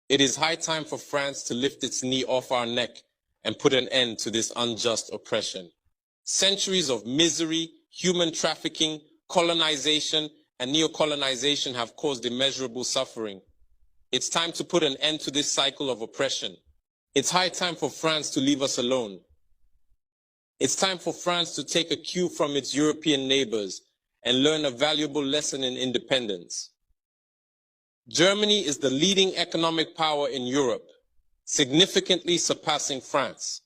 It is high time for France to lift its knee off our neck and put an end to this unjust oppression. Centuries of misery, human trafficking, colonization, and neocolonization have caused immeasurable suffering. It's time to put an end to this cycle of oppression. It's high time for France to leave us alone. It's time for France to take a cue from its European neighbors and learn a valuable lesson in independence. Germany is the leading economic power in Europe, significantly surpassing France,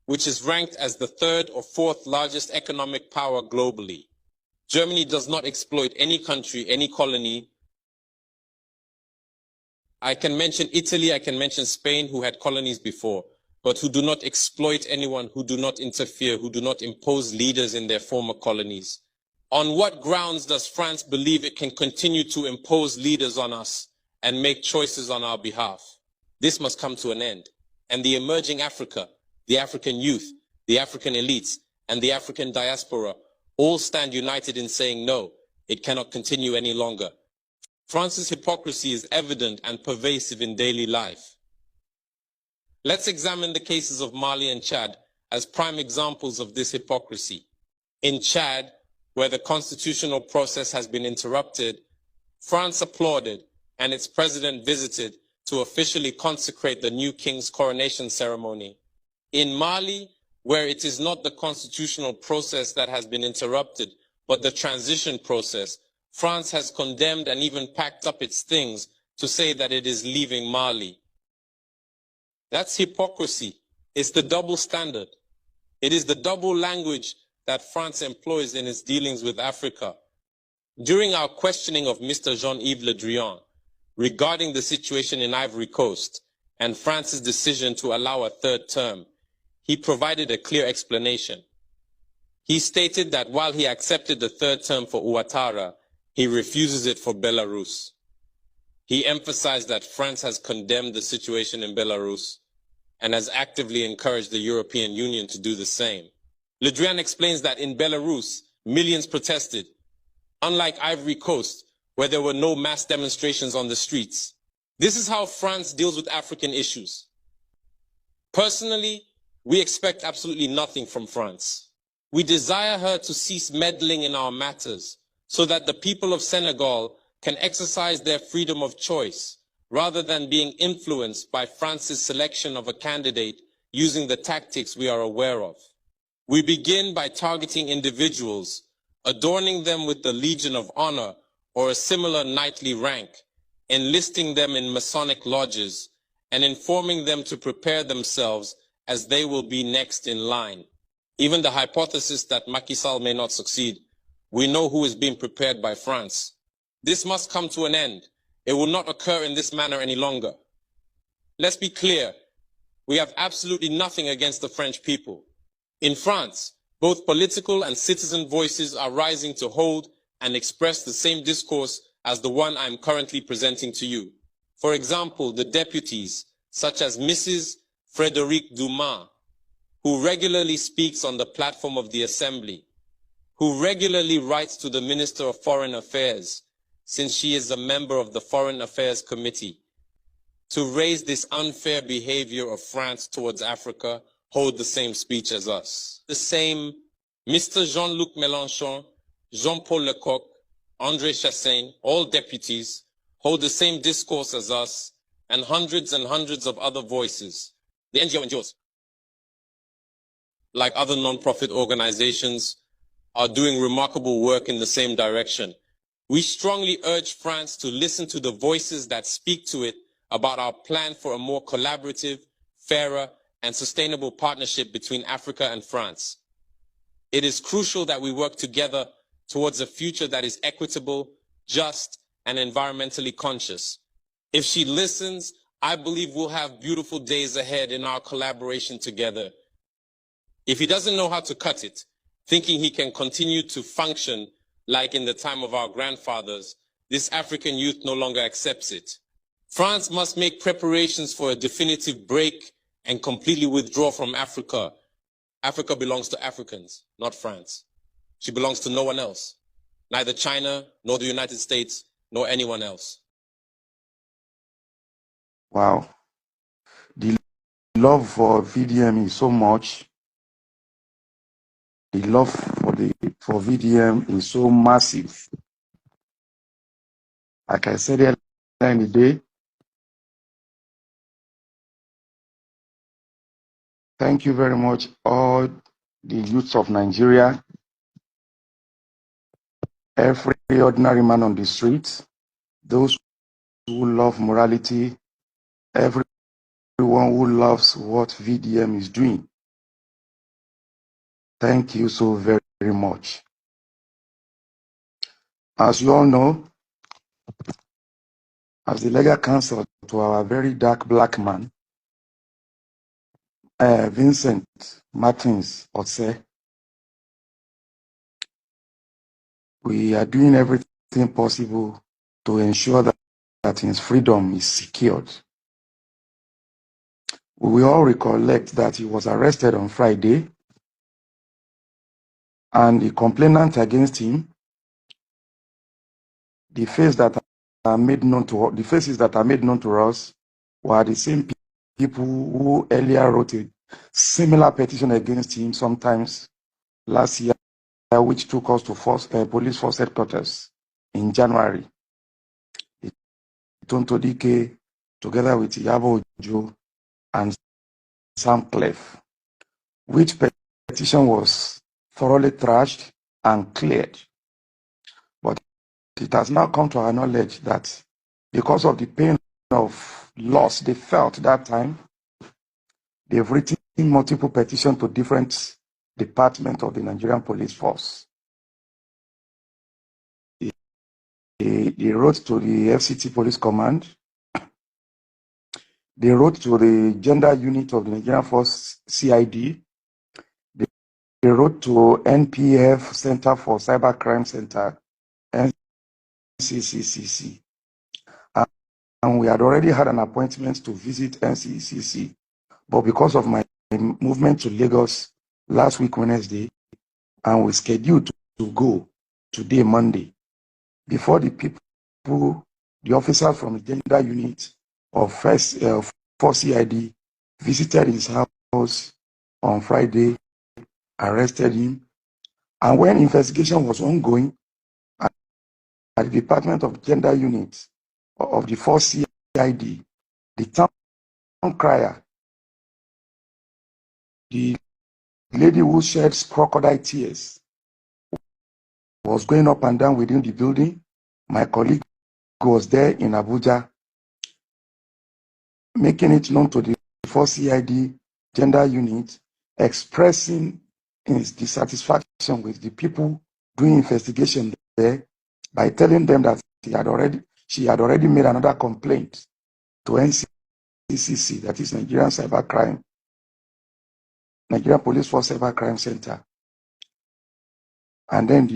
which is ranked as the third or fourth largest economic power globally. Germany does not exploit any country, any colony. I can mention Italy, I can mention Spain, who had colonies before, but who do not exploit anyone, who do not interfere, who do not impose leaders in their former colonies. On what grounds does France believe it can continue to impose leaders on us and make choices on our behalf? This must come to an end. And the emerging Africa, the African youth, the African elites, and the African diaspora all stand united in saying no, it cannot continue any longer. France's hypocrisy is evident and pervasive in daily life. Let's examine the cases of Mali and Chad as prime examples of this hypocrisy. In Chad, where the constitutional process has been interrupted, France applauded and its president visited to officially consecrate the new king's coronation ceremony. In Mali, where it is not the constitutional process that has been interrupted, but the transition process, France has condemned and even packed up its things to say that it is leaving Mali. That's hypocrisy. It's the double standard. It is the double language that France employs in its dealings with Africa. During our questioning of Mr. Jean-Yves Le Drian regarding the situation in Ivory Coast and France's decision to allow a third term, he provided a clear explanation. He stated that while he accepted the third term for Ouattara, he refuses it for Belarus. He emphasized that France has condemned the situation in Belarus and has actively encouraged the European Union to do the same. Le Drian explains that in Belarus, millions protested, unlike Ivory Coast, where there were no mass demonstrations on the streets. This is how France deals with African issues. Personally, we expect absolutely nothing from France. We desire her to cease meddling in our matters so that the people of Senegal can exercise their freedom of choice rather than being influenced by France's selection of a candidate using the tactics we are aware of. We begin by targeting individuals, adorning them with the Legion of Honor or a similar knightly rank, enlisting them in Masonic lodges, and informing them to prepare themselves as they will be next in line. Even the hypothesis that Macky Sall may not succeed, we know who is being prepared by France. This must come to an end. It will not occur in this manner any longer. Let's be clear. We have absolutely nothing against the French people. In France, both political and citizen voices are rising to hold and express the same discourse as the one I am currently presenting to you. For example, the deputies, such as Mrs. Frédérique Dumas, who regularly speaks on the platform of the Assembly, who regularly writes to the Minister of Foreign Affairs, since she is a member of the Foreign Affairs Committee, to raise this unfair behavior of France towards Africa, hold the same speech as us. The same Mr. Jean-Luc Mélenchon, Jean-Paul Lecoq, André Chassaigne, all deputies, hold the same discourse as us, and hundreds of other voices. The NGOs, like other non-profit organizations, are doing remarkable work in the same direction. We strongly urge France to listen to the voices that speak to it about our plan for a more collaborative, fairer, and sustainable partnership between Africa and France. It is crucial that we work together towards a future that is equitable, just, and environmentally conscious. If she listens, I believe we'll have beautiful days ahead in our collaboration together. If he doesn't know how to cut it, thinking he can continue to function like in the time of our grandfathers, this African youth no longer accepts it. France must make preparations for a definitive break and completely withdraw from Africa. Africa belongs to Africans, not France. She belongs to no one else, neither China, nor the United States, nor anyone else. Wow. The love for VDM is so much. The love for VDM is so massive. Like I said earlier in the day, thank you very much, all the youths of Nigeria, every ordinary man on the streets, those who love morality, everyone who loves what VDM is doing. Thank you so very, very much. As you all know, as the legal counsel to our very dark black man, Vincent Martins Otse, we are doing everything possible to ensure that his freedom is secured. We all recollect that he was arrested on Friday, and the complainant against him, the faces that are made known to us were the same people who earlier wrote a similar petition against him sometimes last year, which took us to police force headquarters in January. Tonto Dike, together with Yabo Ojo and Sam Clef, which petition was thoroughly trashed and cleared. But it has now come to our knowledge that because of the pain of loss they felt that time, they've written multiple petitions to different departments of the Nigerian police force. They wrote to the FCT Police Command. They wrote to the Gender Unit of the Nigerian Force CID. They wrote to NPF Center for Cybercrime Center, NCCCC. And we had already had an appointment to visit NCCC. But because of my movement to Lagos last week, Wednesday, and we scheduled to go today, Monday, before the people, the officers from the Gender Unit of Force CID visited his house on Friday, arrested him, and when investigation was ongoing at the Department of Gender Unit of the Force CID, the town crier, the lady who sheds crocodile tears, was going up and down within the building. My colleague was there in Abuja, making it known to the Force CID Gender Unit, expressing his dissatisfaction with the people doing investigation there by telling them that she had already made another complaint to NCCC, that is Nigerian Police Force Cybercrime Center. And then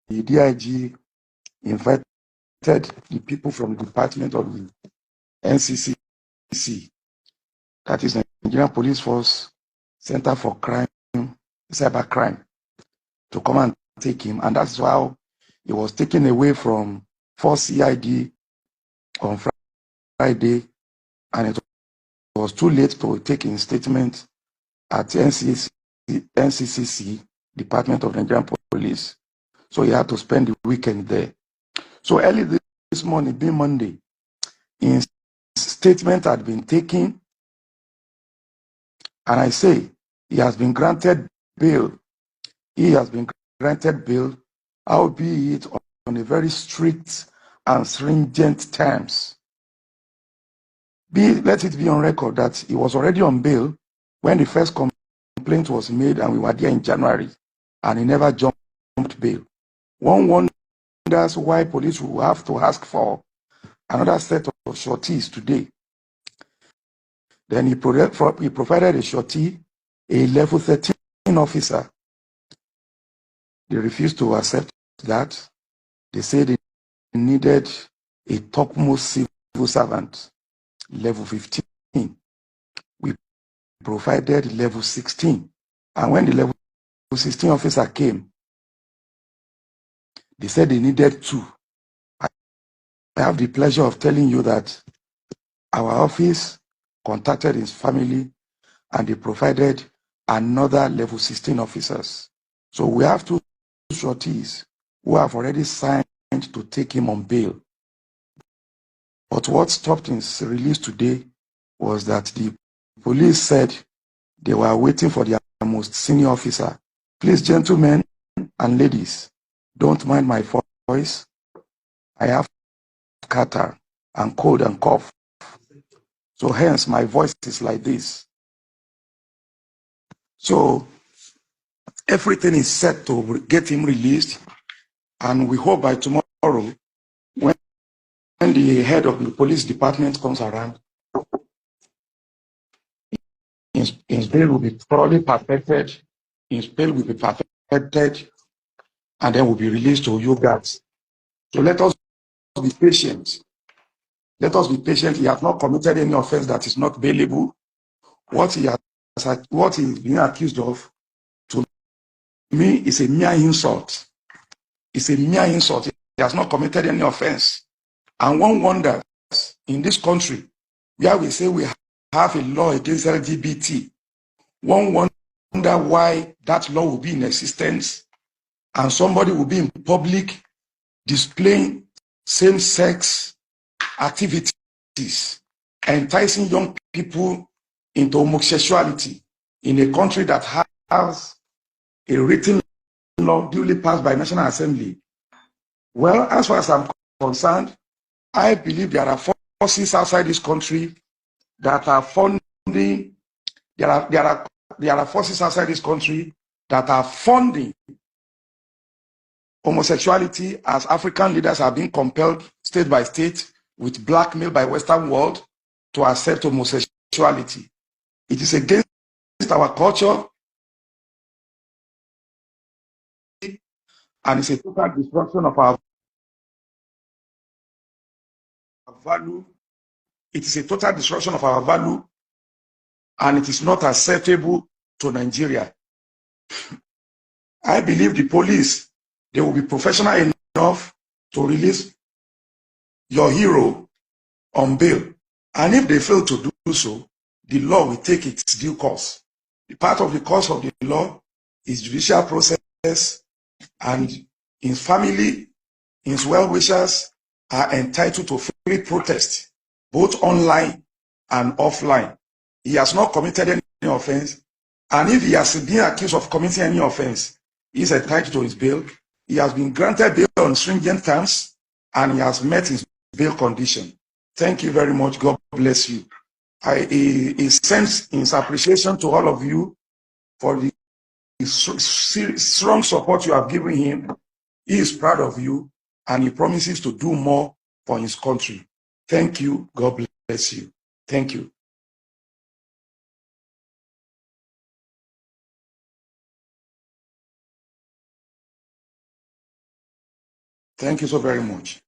the DIG invited the people from the department of the NCCC, that is Nigerian Police Force Center for Cybercrime, to come and take him. And that's how he was taken away from Force CID on Friday, and it was too late to take his statement at NCCC, Department of Nigerian Police. So he had to spend the weekend there. So early this morning, being Monday, his statement had been taken, and I say he has been granted bail. He has been granted bail, albeit on a very strict and stringent terms. Let it be on record that he was already on bail when the first complaint was made, and we were there in January, and he never jumped bail. One wonders why police will have to ask for another set of shorties today. Then he provided a shorty, a level 13 officer. They refused to accept that. They said they needed a topmost civil servant, level 15. We provided level 16. And when the level 16 officer came, they said they needed 2. I have the pleasure of telling you that our office contacted his family and they provided another level 16 officers. So we have two shorties who have already signed to take him on bail. But what stopped his release today was that the police said they were waiting for their most senior officer. Please, gentlemen and ladies, don't mind my voice. I have catarrh and cold and cough. So hence my voice is like this. So everything is set to get him released. And we hope by tomorrow, when the head of the police department comes around, his bail will be thoroughly perfected, his bail will be perfected, and then will be released to you guys. So let us be patient. Let us be patient. He has not committed any offense that is not bailable. What he is being accused of, to me, is a mere insult. It's a mere insult. He has not committed any offense. And one wonders, in this country, where we say we have a law against LGBT, one wonder why that law will be in existence and somebody will be in public displaying same-sex activities, enticing young people into homosexuality in a country that has a written law duly passed by National Assembly. Well, as far as I'm concerned, I believe there are forces outside this country that are funding, there are forces outside this country that are funding homosexuality, as African leaders are being compelled state by state with blackmail by Western world to accept homosexuality. It is against our culture and it's a total destruction of our value. It is a total destruction of our value and it is not acceptable to Nigeria. I believe the police, they will be professional enough to release your hero on bail. And if they fail to do so, the law will take its due course. The part of the course of the law is judicial process, and his family, his well-wishers are entitled to free protest, both online and offline. He has not committed any offense, and if he has been accused of committing any offense, he is entitled to his bail. He has been granted bail on stringent terms, and he has met his bail condition. Thank you very much. God bless you. He sends his appreciation to all of you for the strong support you have given him. He is proud of you, and he promises to do more for his country. Thank you. God bless you. Thank you. Thank you so very much.